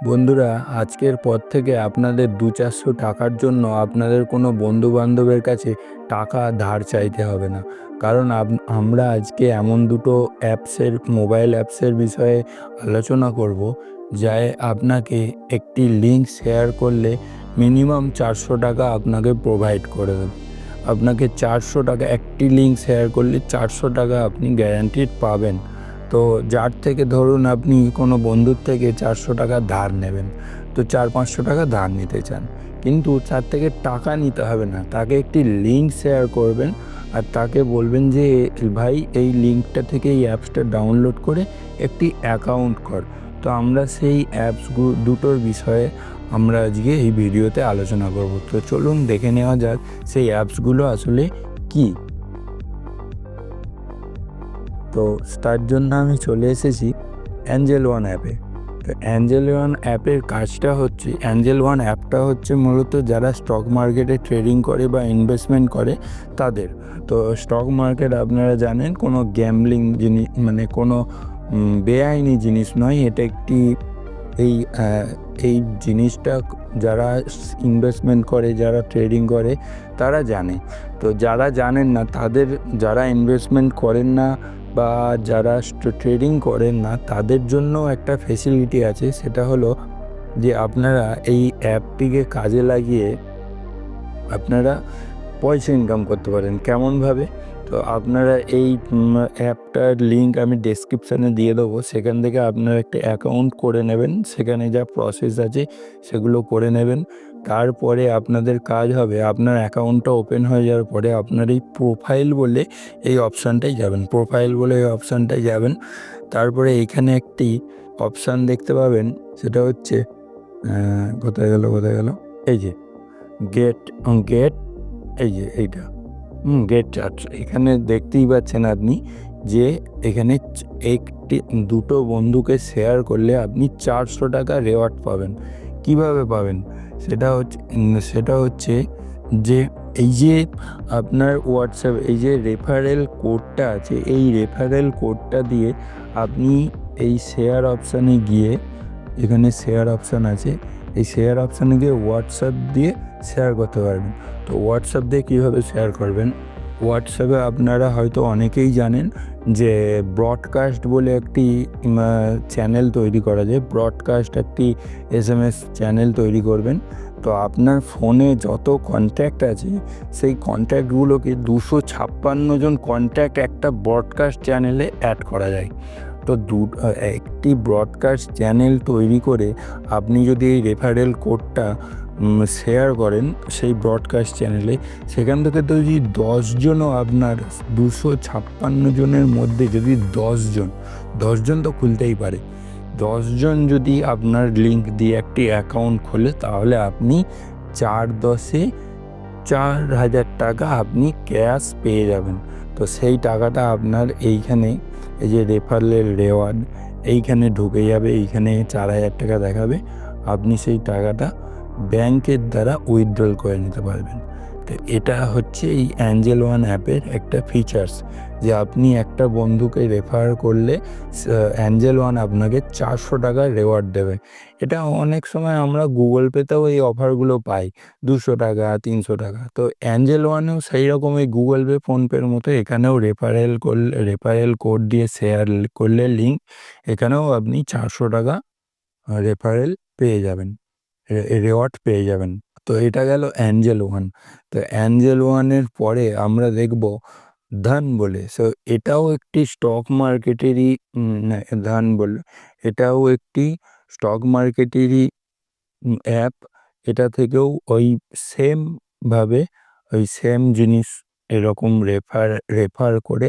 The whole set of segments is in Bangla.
বন্ধুরা, আজকের পর থেকে আপনাদের ২-৪০০ টাকার জন্য আপনাদের কোনো বন্ধু-বান্ধবের কাছে টাকা ধার চাইতে হবে না। কারণ আমরা আজকে এমন দুটো মোবাইল অ্যাপসের বিষয়ে আলোচনা করব, যায় আপনাকে একটি লিঙ্ক শেয়ার করলে মিনিমাম ৪০০ টাকা আপনাকে প্রোভাইড করে দেবে। আপনাকে ৪০০ টাকা একটি লিঙ্ক শেয়ার করলে ৪০০ টাকা আপনি গ্যারান্টিড পাবেন। তো যার থেকে ধরুন আপনি কোনো বন্ধুর থেকে ৪০০ টাকা ধার নেবেন, তো ৪০০-৫০০ টাকা ধার নিতে চান, কিন্তু তার থেকে টাকা নিতে হবে না, তাকে একটি লিঙ্ক শেয়ার করবেন আর তাকে বলবেন যে ভাই এই লিঙ্কটা থেকে এই অ্যাপসটা ডাউনলোড করে একটি অ্যাকাউন্ট কর। তো আমরা সেই দুটোর বিষয়ে আমরা আজকে এই ভিডিওতে আলোচনা করব। তো চলুন দেখে নেওয়া যাক সেই অ্যাপসগুলো আসলে কী। তো তার জন্য আমি চলে এসেছি অ্যাঞ্জেল ওয়ান অ্যাপে। তো অ্যাঞ্জেল ওয়ান অ্যাপের কাজটা হচ্ছে, অ্যাঞ্জেল ওয়ান অ্যাপটা হচ্ছে মূলত যারা স্টক মার্কেটে ট্রেডিং করে বা ইনভেস্টমেন্ট করে তাদের। তো স্টক মার্কেট আপনারা জানেন কোনো গ্যাম্বলিং জিনিস, মানে কোনো বেআইনি জিনিস নয়। এটা একটি এই এই জিনিসটা যারা ইনভেস্টমেন্ট করে, যারা ট্রেডিং করে তারা জানে। তো যারা জানেন না, তাদের, যারা ইনভেস্টমেন্ট করেন না বা যারা ট্রেডিং করেন না, তাদের জন্য একটা ফেসিলিটি আছে। সেটা হলো যে আপনারা এই অ্যাপটিকে কাজে লাগিয়ে আপনারা পয়সা ইনকাম করতে পারেন। কেমনভাবে? তো আপনারা এই অ্যাপটার লিঙ্ক আমি ডেসক্রিপশানে দিয়ে দেবো। সেখান থেকে আপনারা একটা অ্যাকাউন্ট করে নেবেন, সেখানে যা প্রসেস আছে সেগুলো করে নেবেন। তারপরে আপনাদের কাজ হবে, আপনার অ্যাকাউন্টটা ওপেন হয়ে যাওয়ার পরে আপনার এই প্রোফাইল বলে এই অপশানটায় যাবেন। তারপরে এইখানে একটি অপশান দেখতে পাবেন, সেটা হচ্ছে কোথায় গেল, এই যে গেট গেট এই যে এইটা গেট চার্জ। এখানে দেখতেই পাচ্ছেন আপনি যে এখানে দুটো বন্ধুকে শেয়ার করলে আপনি ৪০০ টাকা রেওয়ার্ড পাবেন। কিভাবে পাবেন? সেটা হচ্ছে যে এই যে আপনার হোয়াটসঅ্যাপ, এই যে রেফারেল কোডটা আছে, এই রেফারেল কোডটা দিয়ে আপনি এই শেয়ার অপশানে গিয়ে, এখানে শেয়ার অপশান আছে, এই শেয়ার অপশানে গিয়ে হোয়াটসঅ্যাপ দিয়ে শেয়ার করতে পারবেন। তো হোয়াটসঅ্যাপ দিয়ে কীভাবে শেয়ার করবেন? হোয়াটসঅ্যাপে আপনারা হয়তো অনেকেই জানেন যে ব্রডকাস্ট বলে একটি চ্যানেল তৈরি করা যায়। ব্রডকাস্ট একটি SMS চ্যানেল তৈরি করবেন। তো আপনার ফোনে যত কন্ট্যাক্ট আছে সেই কন্ট্যাক্টগুলোকে 256 জন কন্ট্যাক্ট একটা ব্রডকাস্ট চ্যানেলে অ্যাড করা যায়। তো একটি ব্রডকাস্ট চ্যানেল তৈরি করে আপনি যদি এই রেফারেল কোডটা শেয়ার করেন সেই ব্রডকাস্ট চ্যানেলে, সেখান থেকে তো যদি 10 জনও আপনার 256 জনের মধ্যে যদি 10 জন তো খুলতেই পারে, 10 জন যদি আপনার লিঙ্ক দিয়ে একটি অ্যাকাউন্ট খোলে, তাহলে আপনি 4-10-এ 4,000 টাকা আপনি ক্যাশ পেয়ে যাবেন। তো সেই টাকাটা আপনার এইখানে, এই যে রেফারেল রেওয়ার্ড, এইখানে ঢুকে যাবে। এইখানে 4,000 টাকা দেখাবে। আপনি সেই টাকাটা ব্যাংকের দ্বারা উইথড্রল করে নিতে পারবেন। তো এটা হচ্ছে এই অ্যাঞ্জেল ওয়ান অ্যাপের একটা ফিচার্স, যে আপনি একটা বন্ধুকে রেফার করলে অ্যাঞ্জেল ওয়ান আপনাকে 400 টাকা রেওয়ার্ড দেবে। এটা অনেক সময় আমরা গুগল পেতেও এই অফারগুলো পাই, 200 টাকা, 300 টাকা। তো অ্যাঞ্জেল ওয়ানেও সেই রকম এই গুগল পে, ফোনপের মতো এখানেও রেফারেল কোড দিয়ে শেয়ার করলে লিঙ্ক, এখানেও আপনি 400 টাকা রেফারেল পেয়ে যাবেন, রেওয়ার্ড পেয়ে যাবেন। তো এটা গেল অ্যাঞ্জেল ওয়ান। তো অ্যাঞ্জেল ওয়ানের পরে আমরা দেখব ধান বলে। সো এটাও একটি স্টক মার্কেটেরই ধান বলে, এটাও একটি স্টক মার্কেটেরই অ্যাপ। এটা থেকেও ওই সেমভাবে, ওই সেম জিনিস এরকম রেফার করে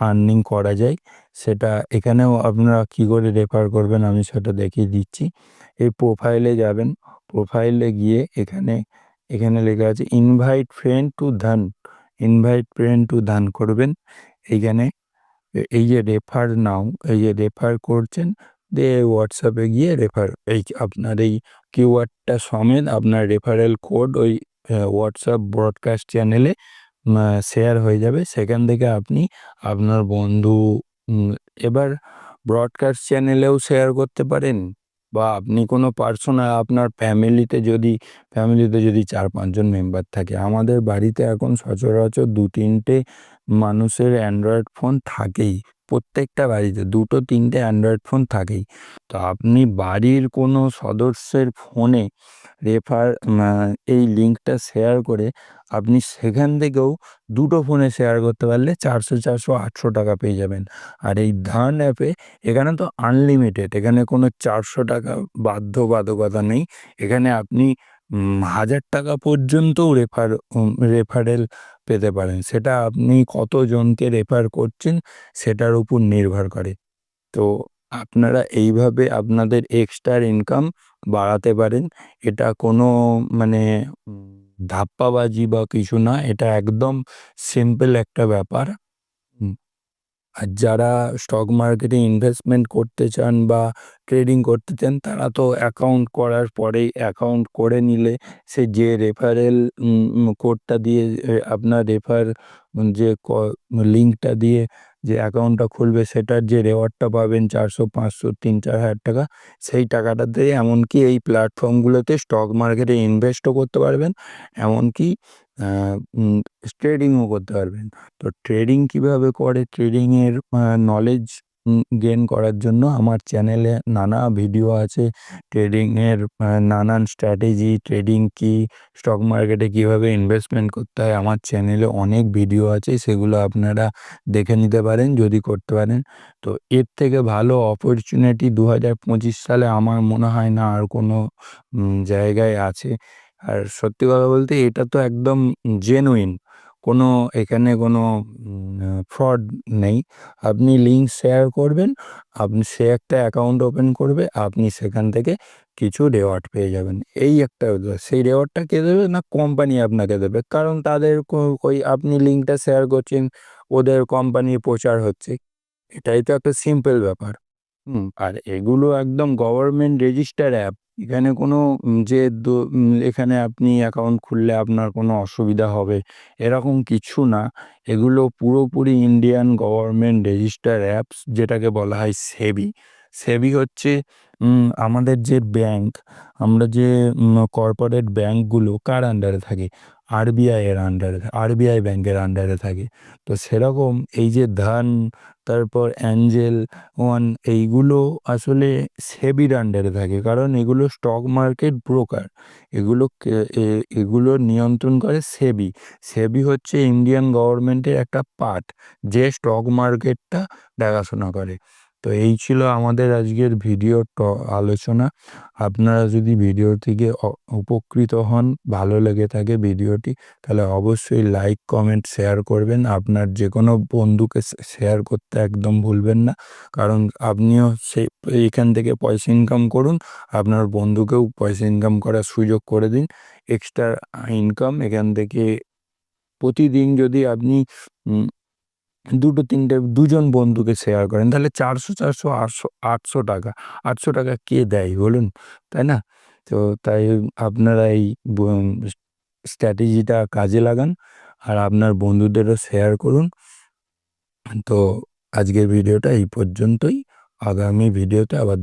আর্নিং করা যায়। সেটা এখানেও আপনারা কী করে রেফার করবেন আমি সেটা দেখিয়ে দিচ্ছি। এই প্রোফাইলে যাবেন, প্রোফাইলে গিয়ে এখানে লেখা আছে ইনভাইট ফ্রেন্ড টু ধান করবেন। এইখানে এই যে রেফার নাও, এই যে রেফার করছেন, দিয়ে হোয়াটসঅ্যাপে গিয়ে এই আপনার এই কিওয়ার্ডটা সমেত আপনার রেফারেল কোড ওই হোয়াটসঅ্যাপ ব্রডকাস্ট চ্যানেলে শেয়ার হয়ে যাবে। সেখান থেকে আপনি আপনার বন্ধু, এবার ব্রডকাস্ট চ্যানেলেও শেয়ার করতে পারেন, বা আপনি কোনো পার্সোনাল আপনার ফ্যামিলিতে যদি 4-5 জন মেম্বার থাকে, আমাদের বাড়িতে এখন সচরাচর 2-3টে মানুষের অ্যান্ড্রয়েড ফোন থাকেই। প্রত্যেকটা বাড়িতে 2-3টে অ্যান্ড্রয়েড ফোন থাকেই। তো আপনি বাড়ির কোনো সদস্যের ফোনে এই লিঙ্কটা শেয়ার করে আপনি সেখান থেকেও 2টো ফোনে শেয়ার করতে পারলে 400-800 টাকা পেয়ে যাবেন। আর এই ধান অ্যাপে এখানে তো আনলিমিটেড, এখানে কোনো 400 টাকা বাধ্যবাধকতা নেই। এখানে আপনি 1000 টাকা পর্যন্তও রেফারেল পেতে পারেন। সেটা আপনি কতজনকে রেফার করছেন সেটার উপর নির্ভর করে। তো আপনারা এইভাবে আপনাদের এক্সট্রা ইনকাম বাড়াতে পারেন। এটা কোনো মানে ধাপ্পাবাজি বা কিছু না, এটা একদম সিম্পল একটা ব্যাপার। আর যারা স্টক মার্কেটে ইনভেস্টমেন্ট করতে চান বা ট্রেডিং করতে চান, তারা তো অ্যাকাউন্ট করার পরেই, অ্যাকাউন্ট করে নিলে সে যে রেফারেল কোডটা দিয়ে আপনার যে লিঙ্কটা দিয়ে যে অ্যাকাউন্টটা খুলবে, সেটার যে রেওয়ার্ডটা পাবেন 400-500 3-4 হাজার টাকা, সেই টাকাটা দিয়ে এমনকি এই প্ল্যাটফর্মগুলোতে স্টক মার্কেটে ইনভেস্টও করতে পারবেন, এমনকি ট্রেডিংও করতে পারবেন। তো ট্রেডিং কিভাবে করে, ট্রেডিংয়ের নলেজ গেইন করার জন্য আমার চ্যানেলে নানা ভিডিও আছে। ট্রেডিংয়ের নানান স্ট্র্যাটেজি, ট্রেডিং কি, স্টক মার্কেটে কিভাবে ইনভেস্টমেন্ট করতে হয়, আমার চ্যানেলে অনেক ভিডিও আছে, সেগুলো আপনারা দেখে নিতে পারেন যদি করতে পারেন। তো এর থেকে ভালো অপরচুনিটি 2025 সালে আমার মনে হয় না আর কোনো জায়গায় আছে। আর সত্যি কথা বলতে এটা তো একদম জেনুইন, কোনো এখানে কোনো ফ্রড নেই। আপনি লিঙ্ক শেয়ার করবেন, সে একটা অ্যাকাউন্ট ওপেন করবে, আপনি সেখান থেকে কিছু রেওয়ার্ড পেয়ে যাবেন। এই একটা সেই রেওয়ার্ডটা কে দেবে না, কোম্পানি আপনাকে দেবে, কারণ তাদের ওই আপনি লিঙ্কটা শেয়ার করছেন, ওদের কোম্পানির প্রচার হচ্ছে। এটাই তো একটা সিম্পল ব্যাপার। আর এগুলো একদম গভর্নমেন্ট রেজিস্টার অ্যাপ। এখানে কোনো এখানে আপনি অ্যাকাউন্ট খুললে আপনার কোনো অসুবিধা হবে এরকম কিছু না। এগুলো পুরোপুরি ইন্ডিয়ান গভর্নমেন্ট রেজিস্টার অ্যাপস, যেটাকে বলা হয় সেবি। সেবি হচ্ছে আমাদের যে ব্যাংক, আমরা যে কর্পোরেট ব্যাংকগুলো কার আন্ডারে থাকে, আরবিআই ব্যাংকের আন্ডারে থাকে। তো সেরকম এই যে ধান, তারপর অ্যাঞ্জেল ওয়ান, এইগুলো আসলে সেবির আন্ডারে থাকে, কারণ এগুলো স্টক মার্কেট ব্রোকার। এগুলো নিয়ন্ত্রণ করে সেবি। সেবি হচ্ছে ইন্ডিয়ান গভর্নমেন্টের একটা পার্ট, যে স্টক মার্কেটটা দেখাশোনা করে। তো এই ছিল আমাদের আজকের আলোচনা। আপনারা যদি ভিডিও থেকে উপকৃত হন, ভালো লেগে থাকে ভিডিওটি, তাহলে অবশ্যই লাইক, কমেন্ট, শেয়ার করবেন। আপনার যে কোনো বন্ধুকে শেয়ার করতে একদম ভুলবেন না, কারণ আপনিও এইখান থেকে পয়সা ইনকাম করুন, আপনার বন্ধুকেও পয়সা ইনকাম করার সুযোগ করে দিন। এক্সট্রা ইনকাম এখান থেকে প্রতিদিন যদি আপনি 2-3 2জন বন্ধুকে শেয়ার করেন, তাহলে 400-400 800 টাকা, 800 টাকা কে দেয় বলুন, তাই না? তো তাই আপনারা এই স্ট্র্যাটেজিটা কাজে লাগান, আর আপনার বন্ধুদেরও শেয়ার করুন। তো আজকের ভিডিওটা এই পর্যন্তই। আগামী ভিডিওতে আবার